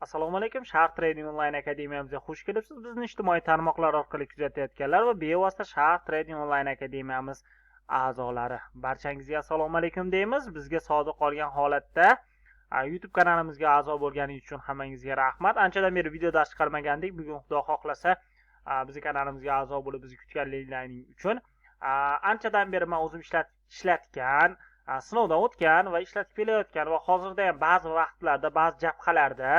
Assalomu alaykum. Sharq Trading Online akademiyamizga xush kelibsiz. Bizni ijtimoiy tarmoqlar orqali kuzatayotganlar va bevosita Sharq Trading Online akademiyamiz a'zolari, barchangizga assalomu alaykum deymiz. Bizga sodiq qolgan holatda YouTube kanalimizga a'zo bo'lganingiz uchun hammangizga rahmat. Anchadan beri video dars chiqarmagandik. Bugun Xudo xohlasa bizning kanalimizga a'zo bo'lib bizni kutganliklaring uchun anchadan beri men o'zim ishlatgan, sinovdan o'tgan va ishlatib kelayotgan va hozirda ham ba'zi vaqtlarda, ba'zi jabhalarda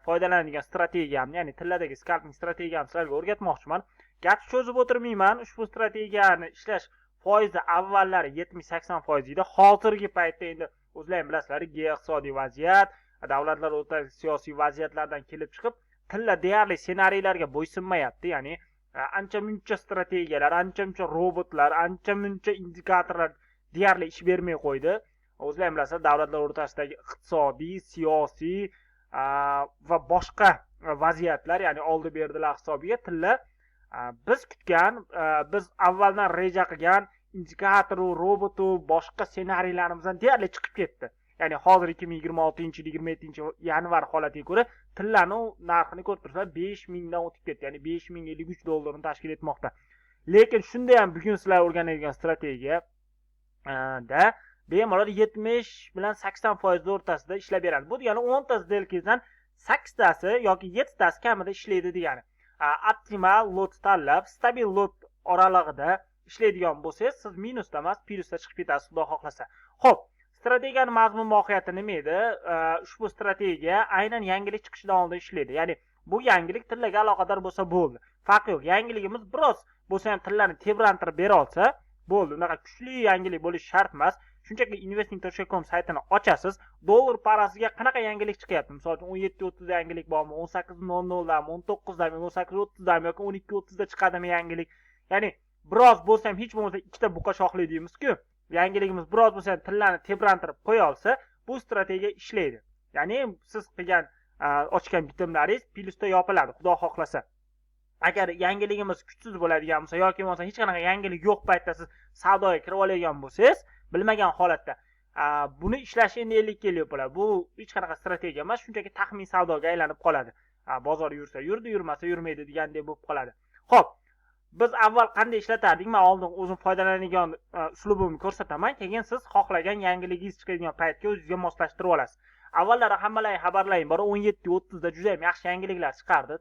foydalanadigan strategiyamni, ya'ni tilladagi scalping strategiyamni sizlarga o'rgatmoqchiman. Gap cho'zib o'tirmayman. Ushbu strategiyani ishlash foizi avvallari 70-80% edi. Hozirgi paytda endi o'zlaring bilasizlar, geoiqtisodiy vaziyat, davlatlar o'rtasidagi siyosiy vaziyatlardan kelib chiqib, tilla deyarli ssenariylarga bo'ysunmayapti. Ya'ni ancha-muncha strategiyalar, ancha-muncha robotlar, ancha-muncha indikatorlar deyarli ish bermay qo'ydi. O'zlaring bilasizlar, davlatlar o'rtasidagi iqtisodiy, siyosiy va boshqa vaziyatlar, ya'ni oldi berdilar hisobiga tilla biz kutgan, biz avvaldan reja qilgan indikatoru, robotu, boshqa ssenariylarimizdan deyarli chiqib ketdi. Ya'ni hozir 2026-yil 27-yanvar holatiga ko'ra tillaning narxini ko'rib turibsizlar, 5000 dan o'tib ketdi. Ya'ni 5053 dollarni tashkil etmoqda. Lekin shunda ham bugun sizlar o'rganadigan strategiya da bemalol 70 bilan 80% o'rtasida ishlab beradi. Bu degani 10 ta сделкаdan 8 tasi yoki 7 tasi kamida ishlaydi degani. Optimal lot tanlab, stabil lot oralig'ida ishlaydigan bo'lsangiz, siz minusda emas, plyusda chiqib ketasiz, Xudo xohlasa. Xo'p, strategiyaning mazmun mohiyati nima edi? Ushbu strategiya aynan yangilik chiqishidan oldin ishlaydi. Ya'ni bu yangilik tillaga aloqador bo'lsa bo'ldi. Farqi yo'q. Yangiligimiz biroz bo'lsa ham tillarni tebrantirib bera olsa bo'ldi. Unaqa kuchli yangilik bo'lishi shart emas. Shunchaki investing.com saytini ochasiz, dollar parasiga qanaqa yangilik chiqyapti? Misol uchun 17.30 da yangilik bormi, 18.00 dami, 19 dami, 18.30 dami yoki 12.30 da chiqadimi yangilik? Ya'ni biroz bo'lsa ham hech bo'lmasa ikkita buqa shoxli deymiz-ku. Yangiligimiz biroz bo'lsa ham tillarni tebrantirib qo'ya olsa, bu strategiya ishlaydi. Ya'ni siz qilgan ochgan bitimlaringiz plyusda yopiladi, Xudo xohlasa. Agar yangiligimiz kuchsiz bo'ladigan bo'lsa yoki bo'lmasa hech qanaqa yangilik yo'q paytda siz savdoga kirib oladigan bo'lsangiz, bilmagan holatda buni ishlashi endi 50 yil bo'ladi. Bu hech qanaqa strategiya emas, shunchaki taxmin savdoga aylanib qoladi. Bozor yursa yurdi, yurmasa yurmaydi degandek bo'lib qoladi. Xo'p, biz avval qanday ishlatardik? Men oldin o'zim foydalanadigan uslubimni ko'rsataman, keyin siz xohlagan yangiligingiz chiqadigan paytga o'zingizga moslashtirib olasiz. Avvallari hammalarga xabarlayman, bor 17.30 da juda ham yaxshi yangiliklar chiqardi.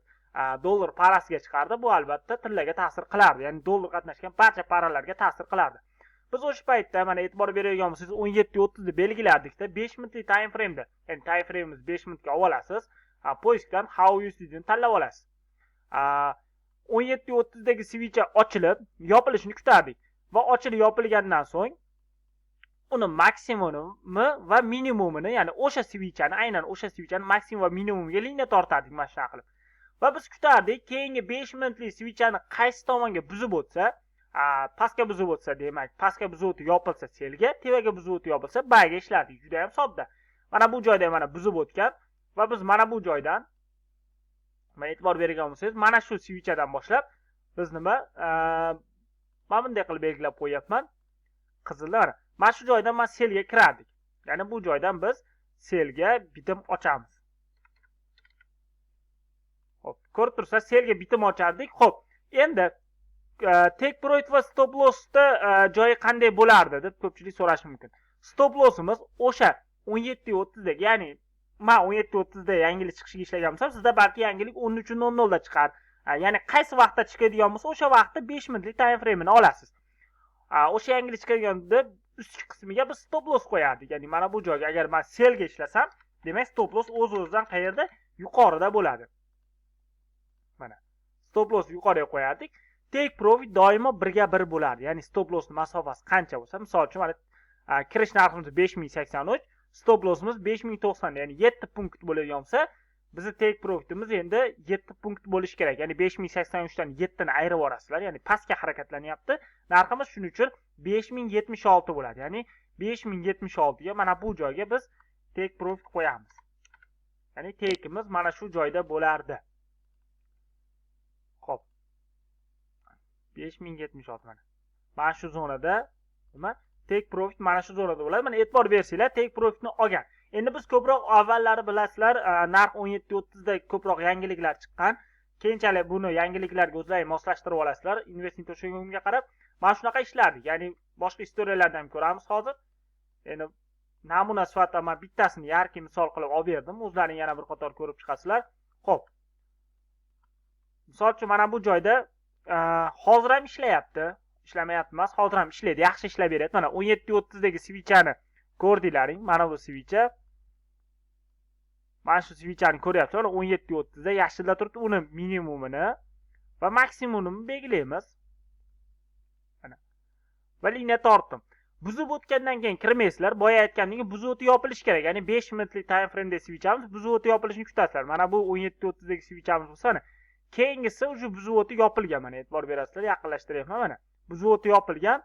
Dollar parasiga chiqardi. Bu albatta tillaga ta'sir qilardi. Ya'ni dollar qatnashgan barcha paralarga ta'sir qilardi. Biz o'sha paytda mana e'tibor beradigan bo'lsangiz 17.30 da belgilardik-da, 5 minutlik time frame'da. Ya'ni time frame'imiz 5 minutga olasiz. Poiskdan how USD'ni tanlab olasiz. 17.30 dagi switch ochilib, yopilishini kutardik va ochilib yopilgandan so'ng uni maksimumi va minimumini, ya'ni o'sha switchni, aynan o'sha switchni maksimum va minimumiga liniya tortardik mana shunday qilib. Va biz kutardik, keyingi 5 minutlik switchni qaysi tomonga buzib o'tsa, pastga buzib o'tsa, demak, pastga buzib o'tib yopilsa selga, tevaga buzib o'tib yopilsa bayga ishlardik. Juda ham sodda. Mana bu joyda mana buzib o'tgan va biz mana bu joydan mana e'tibor bergan bo'lsangiz, mana shu switchdan boshlab biz nima mana bunday qilib belgilab qo'yapman. Qizillar. Mana shu joydan men selga kirardik. Ya'ni bu joydan biz selga bitim ochamiz. Xo'p, ko'rib tursiz, selga bitim ochardik. Xo'p, endi take profit va stop lossda joyi qanday bo'lardi deb ko'pchilik so'rashi mumkin. Stop lossimiz o'sha 17.30 da, ya'ni men 17.30 da yangilik chiqishiga ishlagan bo'lsam, sizda balki yangilik 13.00 da chiqar. Ya'ni qaysi vaqtda chiqadigan bo'lsa, o'sha vaqtda 5 minutlik time frame'ini olasiz. O'sha yangilik chiqadiganida ustki qismiga biz stop loss qo'yardik. Ya'ni mana bu joyga agar men selga ishlasam, demak stop loss o'z-o'zidan qayerda? Yuqorida bo'ladi. Mana stop loss yuqoriga qo'yardik. Take profit doimo 1 ga 1 bo'lardi. Ya'ni stop lossning masofasi qancha bo'lsa, misol uchun mana kirish narximiz 5083, stop lossimiz 5090, ya'ni 7 punkt bo'ladigan bo'lsa, bizning take profitimiz endi 7 punkt bo'lishi kerak. Ya'ni 5083 dan 7 ni ayirib yorasizlar. Ya'ni pastga harakatlanyapti. Narximiz shuning uchun 5076 bo'ladi. Ya'ni 5076 ga mana bu joyga biz take profit qo'yamiz. Ya'ni take'imiz mana shu joyda bo'lardi. Xo'p. 5076 mana. Mana shu zonada nima? Take profit mana shu zonada bo'ladi. Mana e'tibor bersanglar, take profitni olgan. Endi biz ko'proq avvallari bilasizlar, narx 17.30 da ko'proq yangiliklar chiqqan. Keyinchalik buni yangiliklarga o'zlaringiz moslashtirib olasizlar. Investing.com ga qarab, mana shunaqa ishlardik. Ya'ni boshqa istoriyalardan ham ko'ramiz hozir. Endi namuna sifatida men bittasini yarki misol qilib olib berdim. O'zlaring yana bir qator ko'rib chiqasizlar. Xo'p. Misol uchun mana bu joyda hozir ham ishlayapti. Ishlamayapti emas, hozir ham ishlaydi. Yaxshi ishlab beryapti. Mana 17.30 dagi svichani ko'rdinglaring. Mana bu svicha. Mana shu svichani ko'ryapsizlar. 17.30 da yashilda turibdi. Uni minimumini va maksimumini belgilaymiz. Mana. Va liniya tortdim. Buzib o'tgandan keyin kirmaysizlar. Boya aytgandek, buzib o'ti yopilishi kerak. Ya'ni 5 minutlik time frame da svichamiz, buzib o'ti yopilishini kutasizlar. Mana bu 17.30 dagi svichamiz bo'lsa, keyingisi uje buzib o'ti yopilgan. Mana e'tibor berasizlar, yaqinlashtiryapman mana. Buzib o'ti yopilgan.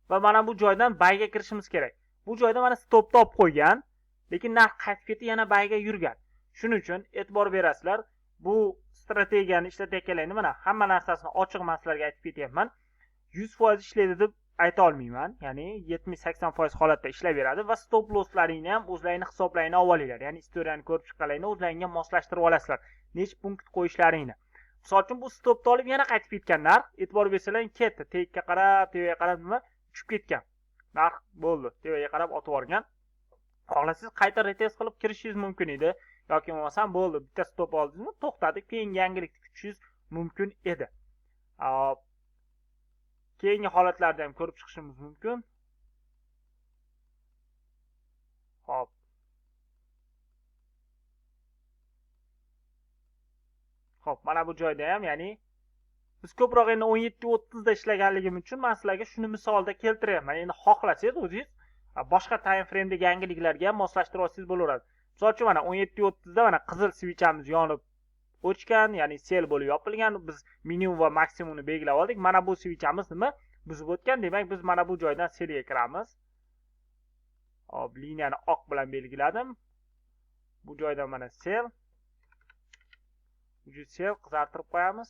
Va mana bu joydan bayga kirishimiz kerak. Bu joyda mana stopni olib qo'ygan, lekin narx qaytib ketib yana bayga yurgan. Shuning uchun e'tibor berasizlar. Bu strategiyani ishlatayotganlarni mana hamma narsasini ochiq maslarga aytib ketyapman. 100% ishlaydi deb ayta olmayman. Ya'ni 70-80% holatda ishlab beradi va stop losslaringni ham o'zlaringni hisoblaringni olib olinglar. Ya'ni istoriyani ko'rib chiqqanlaringni o'zlaringizga moslashtirib olasizlar. Necha punkt qo'yishlaringni. Misol uchun bu stopni olib yana qaytib ketgan narx, e'tibor bersanglar ketdi. Tekka qarab, tevaga qarab nima tushib ketgan. Narx bo'ldi. Tevaga qarab otib yuborgan. Xohlasangiz qayta retest qilib kirishingiz mumkin edi. Yoki bo'lmasam bo'ldi, bitta stop oldingizmi, to'xtatib, keyin yangilikni kutishingiz mumkin edi. Keyingi holatlarda ham ko'rib chiqishimiz mumkin. Xo'p. Xo'p, mana bu joyda ham, ya'ni biz ko'proq endi 17.30 da ishlaganligim uchun men sizlarga shuni misolda keltiryapman. Endi xohlasangiz o'zingiz boshqa time frame'dagi yangiliklarga ham moslashtirib olsangiz bo'laveradi. Misol uchun mana 17.30 da mana qizil svichamiz yonib o'chgan, ya'ni sel bo'lib yopilgan. Biz minimum va maksimumni belgilab oldik. Mana bu svichamiz nima? Buzib o'tgan. Demak, biz mana bu joydan selga kiramiz. Hop, liniyani oq bilan belgiladim. Bu joydan mana sel. Uji sel qizartirib qo'yamiz.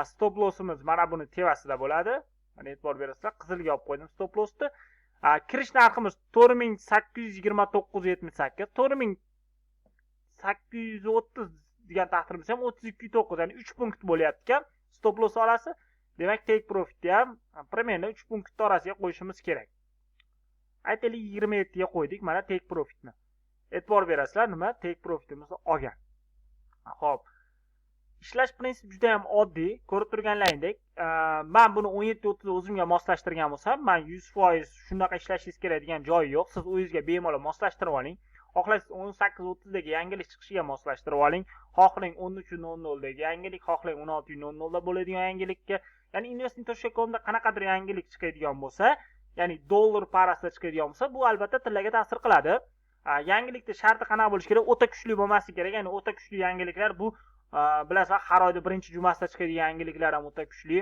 Stop lossimiz mana buni tevasida bo'ladi. Mana e'tibor berasizlar, qizilga olib qo'ydim stop lossni. Kirish narximiz 4829.78, 4830 degan taqdirimiz ham 32.9, ya'ni 3 punkt bo'lyapti ekan. Stop loss orasi. Demak, take profitni ham примерно 3 punkt orasiga qo'yishimiz kerak. Aytaylik 27 ga qo'ydik, mana take profitni. E'tibor berasizlar, nima? Take profitimizni olgan. Xo'p. Ishlash prinsipi juda ham oddiy. Ko'rib turganlaringdek, men buni 17.30 o'zimga moslashtirgan bo'lsam, men 100% shunaqa ishlashingiz kerak degan joyi yo'q. Siz o'zingizga bemalol moslashtirib oling. Xohlaysiz 18.30 dagi yangilik chiqishiga moslashtirib oling. Xohlang 13.00 dagi yangilik, xohlang 16.00 da bo'ladigan yangilikka. Ya'ni investing.com da qanaqadir yangilik chiqadigan bo'lsa, ya'ni dollar parasida chiqadigan bo'lsa, bu albatta tillarga ta'sir qiladi. Yangilikning sharti qanaqa bo'lishi kerak? O'ta kuchli bo'lmasligi kerak. Ya'ni o'ta kuchli yangiliklar bu bilasizlar, har oyda birinchi jumasida chiqadigan yangiliklar ham o'ta kuchli.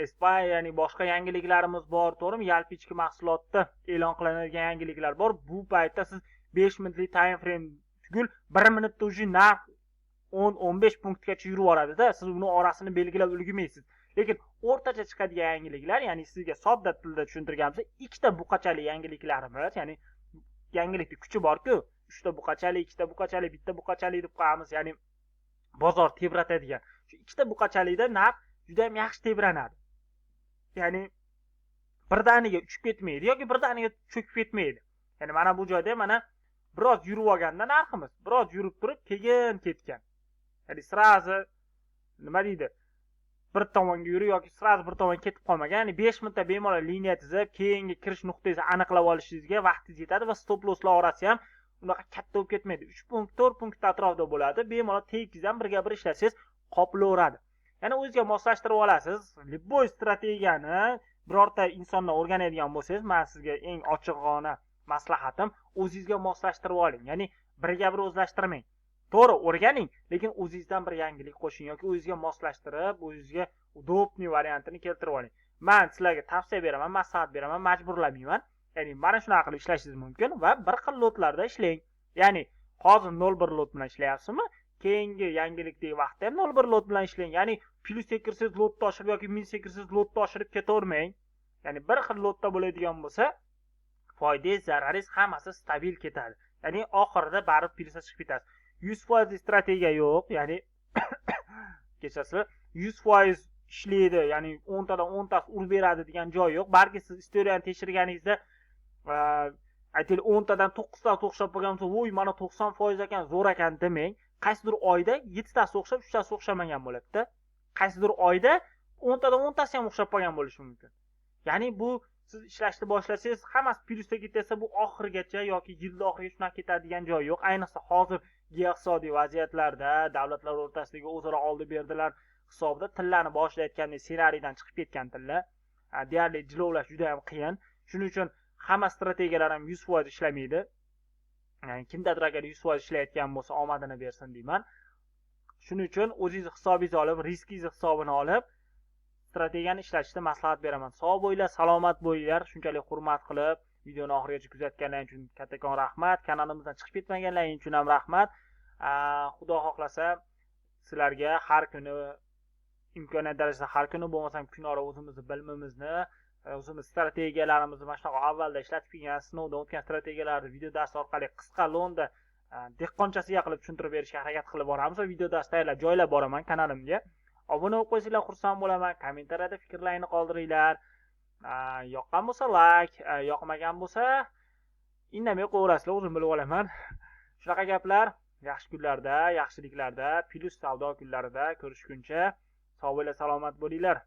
Espay, ya'ni boshqa yangiliklarimiz bor, to'g'rimi? Yalpi ichki mahsulotda e'lon qilinadigan yangiliklar bor. Bu paytda siz 5 minutlik time frame tugul 1 minutda uji narx 10-15 punktgacha yurib boradi-da, siz uni orasini belgilab ulgurmaysiz. Lekin o'rtacha chiqadigan yangiliklar, ya'ni sizga sodda tilda tushuntirganimizda, ikkita buqachali yangiliklarimiz, ya'ni yangilikning kuchi bor-ku, 3 ta buqachali, 2 ta buqachali, bitta buqachali deb qo'yamiz, ya'ni bozor tebratadigan. Shu 2 ta buqachalikda narx juda ham yaxshi tebranadi. Ya'ni birdaniga uchib ketmaydi yoki birdaniga cho'kib ketmaydi. Ya'ni mana bu joyda mana biroz yurib olganda narximiz, biroz yurib turib keyin ketgan. Ya'ni srazi nima deydi? Bir tomonga yurib yoki srazi bir tomonga ketib qolmagan. Ya'ni 5 minutda bemalol liniya tizib, keyingi kirish nuqtangizni aniqlab olishingizga vaqtingiz yetadi va stop losslar orasi ham unaqa katta bo'lib ketmaydi. 3 punkt, 4 punkt atrofida bo'ladi. Bemalol tekingiz ham birga bir ishlasangiz qoplaveradi. Ya'ni o'zingizga moslashtirib olasiz. Любой strategiyani birorta insondan o'rganadigan bo'lsangiz, men sizga eng ochiqona maslahatim, o'zingizga moslashtirib oling. Ya'ni birga bir o'zlashtirmang. To'g'ri, o'rganing, lekin o'zingizdan bir yangilik qo'shing yoki o'zingizga moslashtirib, o'zingizga udobniy variantini keltirib oling. Men sizlarga tavsiya beraman, maslahat beraman, majburlamayman. Ya'ni mana shunaqa qilib ishlashingiz mumkin va bir xil lotlarda ishlang. Ya'ni hozir 0.1 lot bilan ishlayapsizmi? Keyingi yangilikdagi vaqtda ham 0.1 lot bilan ishlang. Ya'ni plyusga kirsangiz lotni oshirib yoki minusga kirsangiz lotni oshirib ketavermang. Ya'ni bir xil lotda bo'ladigan bo'lsa, foydangiz, zararingiz hammasi stabil ketadi. Ya'ni oxirida baribir plyusga chiqib ketasiz. 100% strategiya yo'q, ya'ni kechasizlar 100% ishlaydi, ya'ni 10 tadan 10 tasi urib beradi degan joy yo'q. Balki siz istoriyani tekshirganingizda aytaylik 10 tadan 9 tasi o'xshab qolgan bo'lsa, "Voy, mana 90% ekan, zo'r ekan" demang. Qaysidir oyda 7 tasi o'xshab, 3 tasi o'xshamagan bo'ladi-da. Qaysidir oyda 10 tadan 10 tasi ham o'xshab qolgan bo'lishi mumkin. Ya'ni bu siz ishlashni boshlasangiz, hammasi plyusda ketsa, bu oxirigacha yoki yil oxiriga shunaqa ketadigan joy yo'q. Ayniqsa hozir geoiqtisodiy vaziyatlarda davlatlar o'rtasidagi o'zaro oldi-berdilar hisobida tillarni boshlayotgandek ssenariydan chiqib ketgan tillar deyarli jilovlash juda ham qiyin. Shuning uchun hamma strategiyalar ham 100% ishlamaydi. Ya'ni kimdadir agar 100% ishlayotgan bo'lsa, omadini bersin deyman. Shuning uchun o'zingiz hisobingizni olib, riskingizni hisobini olib, strategiyani ishlatishni maslahat beraman. Sog' bo'linglar, salomat bo'linglar. Shunchalik hurmat qilib, videoni oxirigacha kuzatganlaringiz uchun kattakon rahmat. Kanalimizdan chiqib ketmaganlaringiz uchun ham rahmat. Xudo xohlasa, sizlarga har kuni imkoniyat darajasida har kuni bo'lmasam kunora o'zimizni bilimimizni, o'zimiz strategiyalarimizni mana shunaqa avvalda ishlatib kelgan, sinovdan o'tgan strategiyalarni video dars orqali qisqa lo'nda dehqonchasiga qilib tushuntirib berishga harakat qilib boramiz va video dars tayyorlab joylab boraman kanalimga. Obuna bo'lib qo'ysanglar xursand bo'laman. Kommentariyada fikrlaringizni qoldiringlar. Yoqqan bo'lsa like, yoqmagan bo'lsa indamay qo'yaverasizlar, o'zim bilib olaman. Shunaqa gaplar yaxshi kunlarda, yaxshiliklarda, plyus savdo kunlarida ko'rishguncha sog' bo'linglar, salomat bo'linglar.